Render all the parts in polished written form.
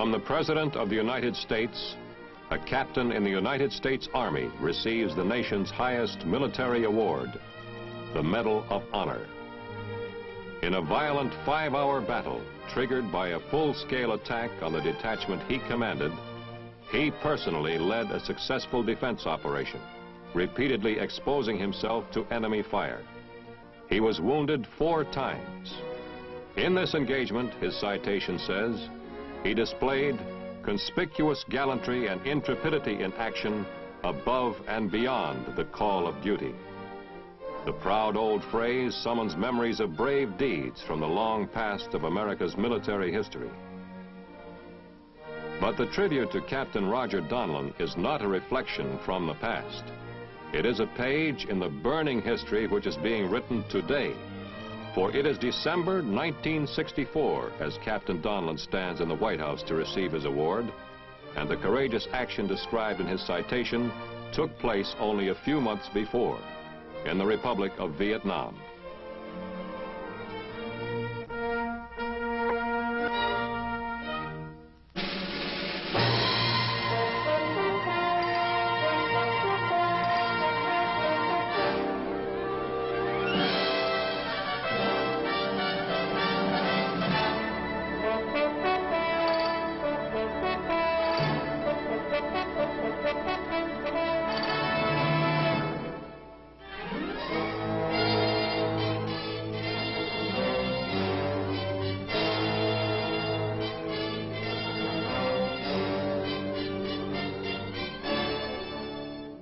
From the President of the United States, a captain in the United States Army receives the nation's highest military award, the Medal of Honor. In a violent 5-hour battle triggered by a full-scale attack on the detachment he commanded, he personally led a successful defense operation, repeatedly exposing himself to enemy fire. He was wounded 4 times. In this engagement, his citation says, he displayed conspicuous gallantry and intrepidity in action above and beyond the call of duty. The proud old phrase summons memories of brave deeds from the long past of America's military history. But the tribute to Captain Roger Donlon is not a reflection from the past. It is a page in the burning history which is being written today. For it is December 1964 as Captain Donlon stands in the White House to receive his award, and the courageous action described in his citation took place only a few months before in the Republic of Vietnam.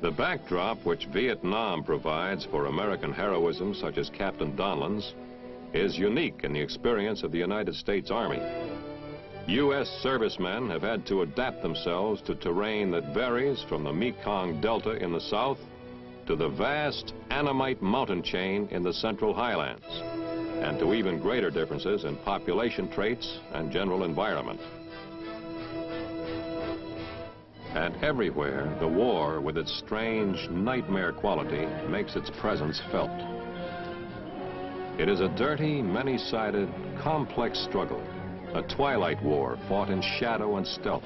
The backdrop which Vietnam provides for American heroism, such as Captain Donlon's, is unique in the experience of the United States Army. U.S. servicemen have had to adapt themselves to terrain that varies from the Mekong Delta in the south to the vast Annamite mountain chain in the central highlands, and to even greater differences in population traits and general environment. And everywhere, the war, with its strange nightmare quality, makes its presence felt. It is a dirty, many-sided, complex struggle, a twilight war fought in shadow and stealth,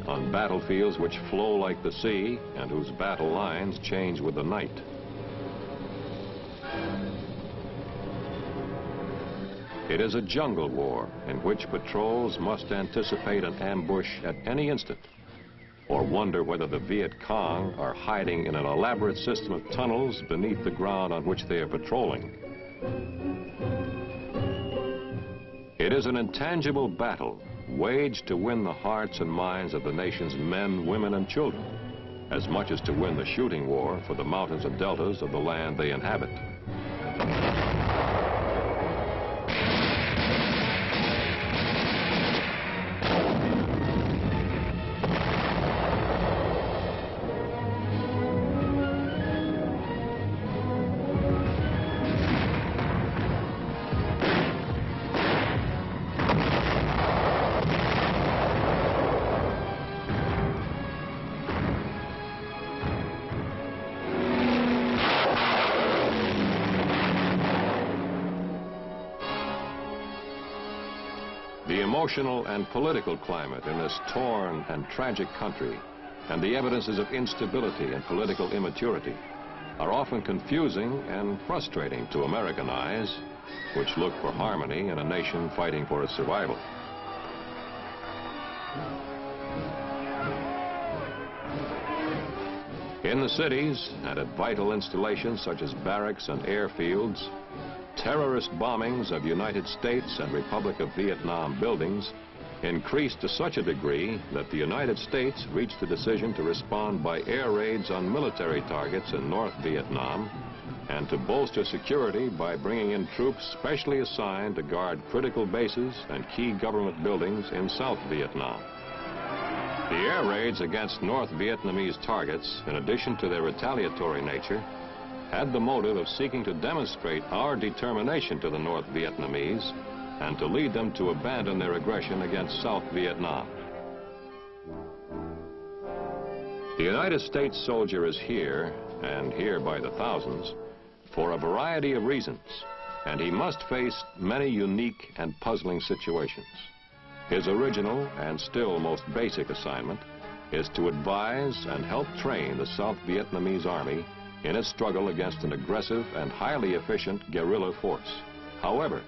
on battlefields which flow like the sea and whose battle lines change with the night. It is a jungle war in which patrols must anticipate an ambush at any instant, or wonder whether the vietcong are hiding in an elaborate system of tunnels beneath the ground on which they are patrolling. It is an intangible battle waged to win the hearts and minds of the nation's men, women, and children, as much as to win the shooting war for the mountains and deltas of the land they inhabit. The emotional and political climate in this torn and tragic country, and the evidences of instability and political immaturity, are often confusing and frustrating to American eyes, which look for harmony in a nation fighting for its survival. In the cities and at vital installations such as barracks and airfields, terrorist bombings of United States and Republic of Vietnam buildings increased to such a degree that the United States reached a decision to respond by air raids on military targets in North Vietnam and to bolster security by bringing in troops specially assigned to guard critical bases and key government buildings in South Vietnam. The air raids against North Vietnamese targets, in addition to their retaliatory nature, had the motive of seeking to demonstrate our determination to the North Vietnamese and to lead them to abandon their aggression against South Vietnam. The United States soldier is here, and here by the thousands, for a variety of reasons, and he must face many unique and puzzling situations. His original and still most basic assignment is to advise and help train the South Vietnamese Army in its struggle against an aggressive and highly efficient guerrilla force. However,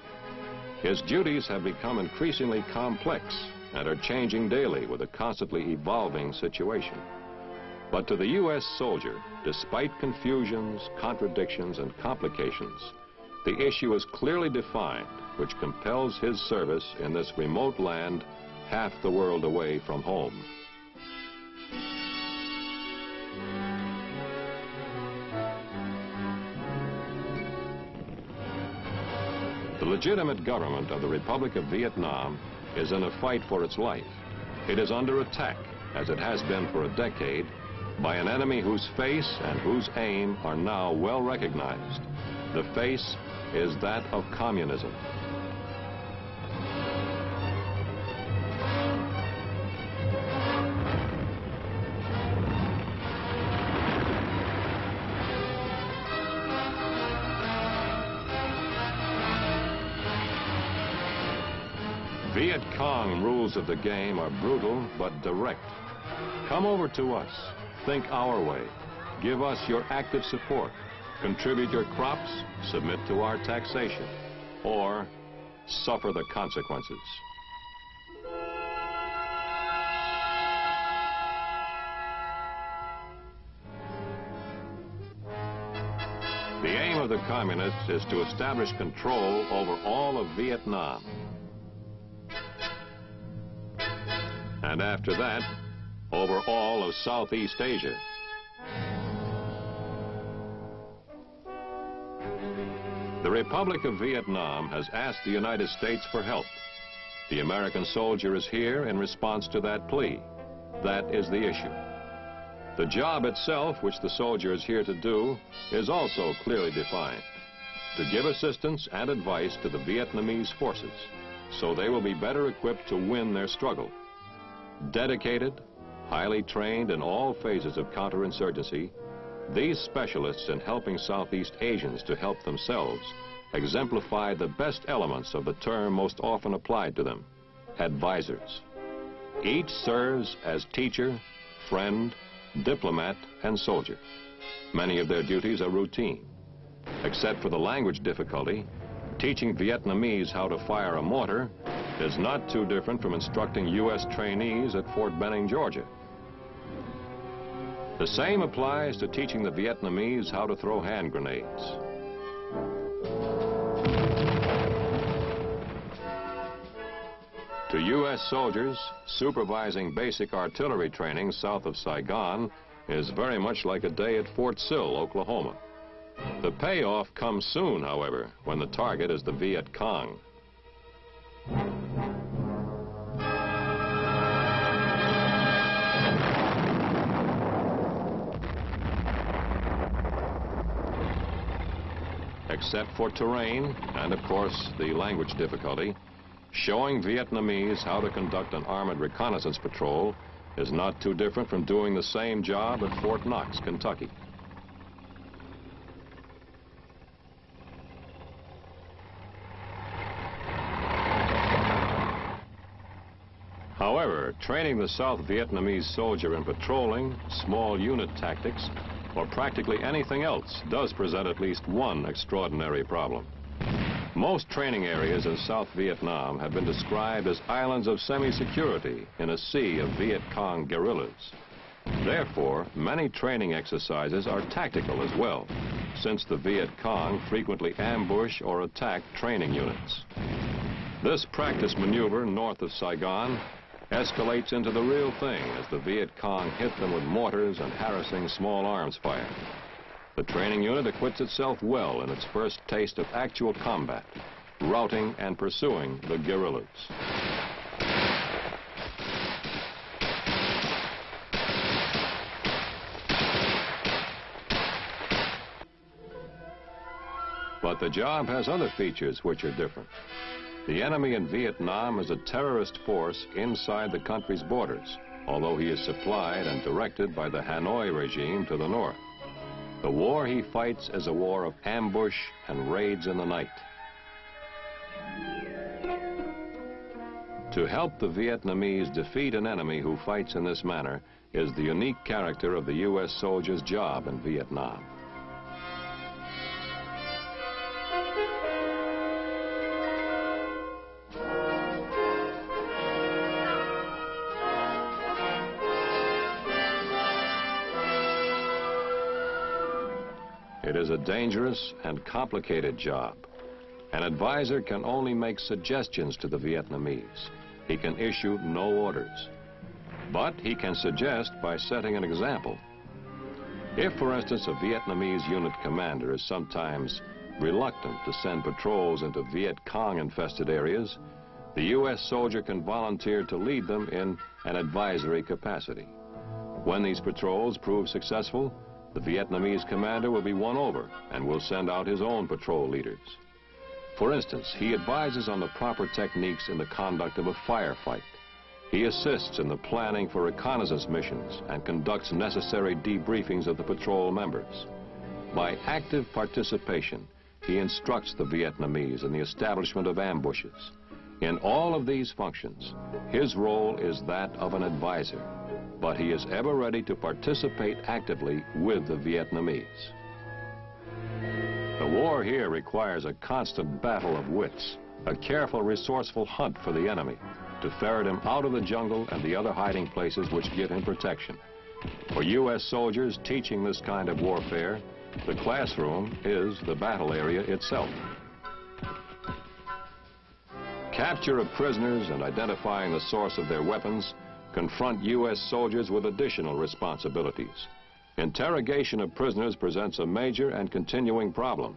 his duties have become increasingly complex and are changing daily with a constantly evolving situation. But to the U.S. soldier, despite confusions, contradictions, and complications, the issue is clearly defined, which compels his service in this remote land half the world away from home. The legitimate government of the Republic of Vietnam is in a fight for its life. It is under attack, as it has been for a decade, by an enemy whose face and whose aim are now well recognized. The face is that of communism. Vietcong rules of the game are brutal but direct. Come over to us. Think our way. Give us your active support. Contribute your crops, submit to our taxation, or suffer the consequences. The aim of the communists is to establish control over all of Vietnam. And after that, over all of Southeast Asia. The Republic of Vietnam has asked the United States for help. The American soldier is here in response to that plea. That is the issue. The job itself, which the soldier is here to do, is also clearly defined: to give assistance and advice to the Vietnamese forces, so they will be better equipped to win their struggle. Dedicated, highly trained in all phases of counterinsurgency, these specialists in helping Southeast Asians to help themselves exemplify the best elements of the term most often applied to them: advisors. Each serves as teacher, friend, diplomat, and soldier. Many of their duties are routine. Except for the language difficulty, teaching Vietnamese how to fire a mortar is not too different from instructing U.S. trainees at Fort Benning, Georgia. The same applies to teaching the Vietnamese how to throw hand grenades. To U.S. soldiers, supervising basic artillery training south of Saigon is very much like a day at Fort Sill, Oklahoma. The payoff comes soon, however, when the target is the Viet Cong. Except for terrain and, of course, the language difficulty, showing Vietnamese how to conduct an armored reconnaissance patrol is not too different from doing the same job at Fort Knox, Kentucky. However, training the South Vietnamese soldier in patrolling, small unit tactics, or practically anything else does present at least one extraordinary problem. Most training areas in South Vietnam have been described as islands of semi-security in a sea of Viet Cong guerrillas. Therefore, many training exercises are tactical as well, since the Viet Cong frequently ambush or attack training units. This practice maneuver north of Saigon escalates into the real thing as the Viet Cong hit them with mortars and harassing small arms fire. The training unit acquits itself well in its first taste of actual combat, routing and pursuing the guerrillas. But the job has other features which are different. The enemy in Vietnam is a terrorist force inside the country's borders, although he is supplied and directed by the Hanoi regime to the north. The war he fights is a war of ambush and raids in the night. To help the Vietnamese defeat an enemy who fights in this manner is the unique character of the U.S. soldier's job in Vietnam. It is a dangerous and complicated job. An advisor can only make suggestions to the Vietnamese. He can issue no orders. But he can suggest by setting an example. If, for instance, a Vietnamese unit commander is sometimes reluctant to send patrols into viet-cong infested areas, the U.S. soldier can volunteer to lead them in an advisory capacity. When these patrols prove successful, the Vietnamese commander will be won over and will send out his own patrol leaders. For instance, he advises on the proper techniques in the conduct of a firefight. He assists in the planning for reconnaissance missions and conducts necessary debriefings of the patrol members. By active participation, he instructs the Vietnamese in the establishment of ambushes. In all of these functions, his role is that of an advisor, but he is ever ready to participate actively with the Vietnamese. The war here requires a constant battle of wits, a careful, resourceful hunt for the enemy, to ferret him out of the jungle and the other hiding places which give him protection. For U.S. soldiers teaching this kind of warfare, the classroom is the battle area itself. Capture of prisoners and identifying the source of their weapons confront U.S. soldiers with additional responsibilities. Interrogation of prisoners presents a major and continuing problem.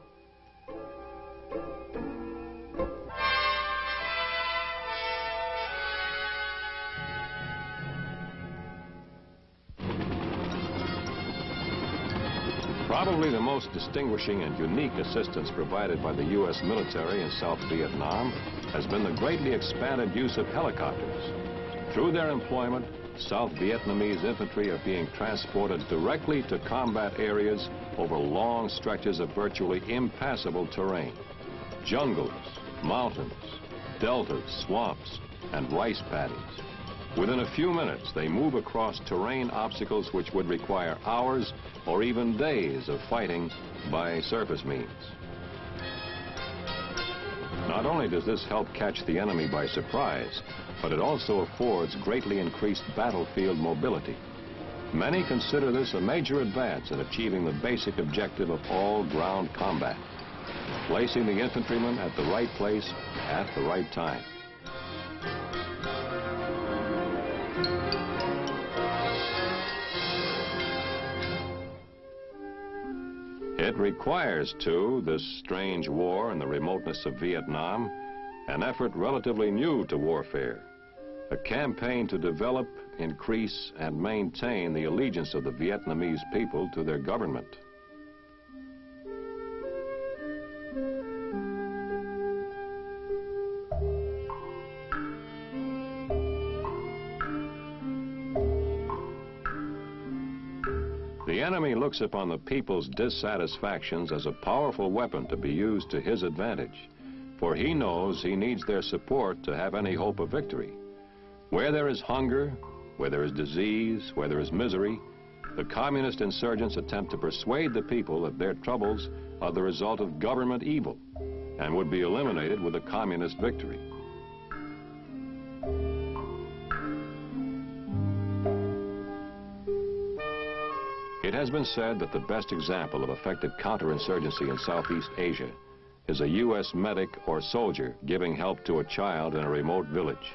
Probably the most distinguishing and unique assistance provided by the U.S. military in South Vietnam has been the greatly expanded use of helicopters. Through their employment, South Vietnamese infantry are being transported directly to combat areas over long stretches of virtually impassable terrain. Jungles, mountains, deltas, swamps, and rice paddies. Within a few minutes, they move across terrain obstacles which would require hours or even days of fighting by surface means. Not only does this help catch the enemy by surprise, but it also affords greatly increased battlefield mobility. Many consider this a major advance in achieving the basic objective of all ground combat, placing the infantryman at the right place at the right time. It requires, too, this strange war in the remoteness of Vietnam, an effort relatively new to warfare, a campaign to develop, increase, and maintain the allegiance of the Vietnamese people to their government. The enemy looks upon the people's dissatisfactions as a powerful weapon to be used to his advantage, for he knows he needs their support to have any hope of victory. Where there is hunger, where there is disease, where there is misery, the communist insurgents attempt to persuade the people that their troubles are the result of government evil and would be eliminated with a communist victory. It has been said that the best example of effective counterinsurgency in Southeast Asia is a U.S. medic or soldier giving help to a child in a remote village.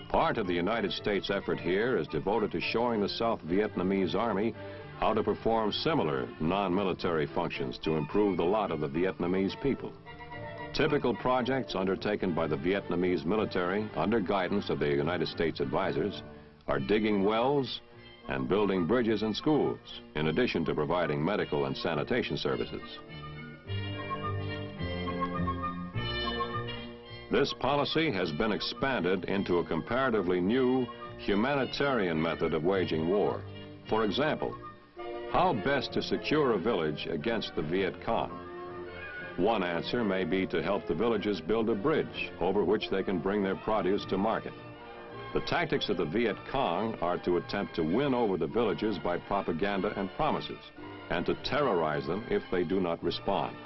Part of the United States effort here is devoted to showing the South Vietnamese Army how to perform similar non-military functions to improve the lot of the Vietnamese people. Typical projects undertaken by the Vietnamese military under guidance of the United States advisors are digging wells and building bridges and schools, in addition to providing medical and sanitation services. This policy has been expanded into a comparatively new humanitarian method of waging war. For example, how best to secure a village against the Viet Cong. One answer may be to help the villages build a bridge over which they can bring their produce to market. The tactics of the Viet Cong are to attempt to win over the villagers by propaganda and promises, and to terrorize them if they do not respond.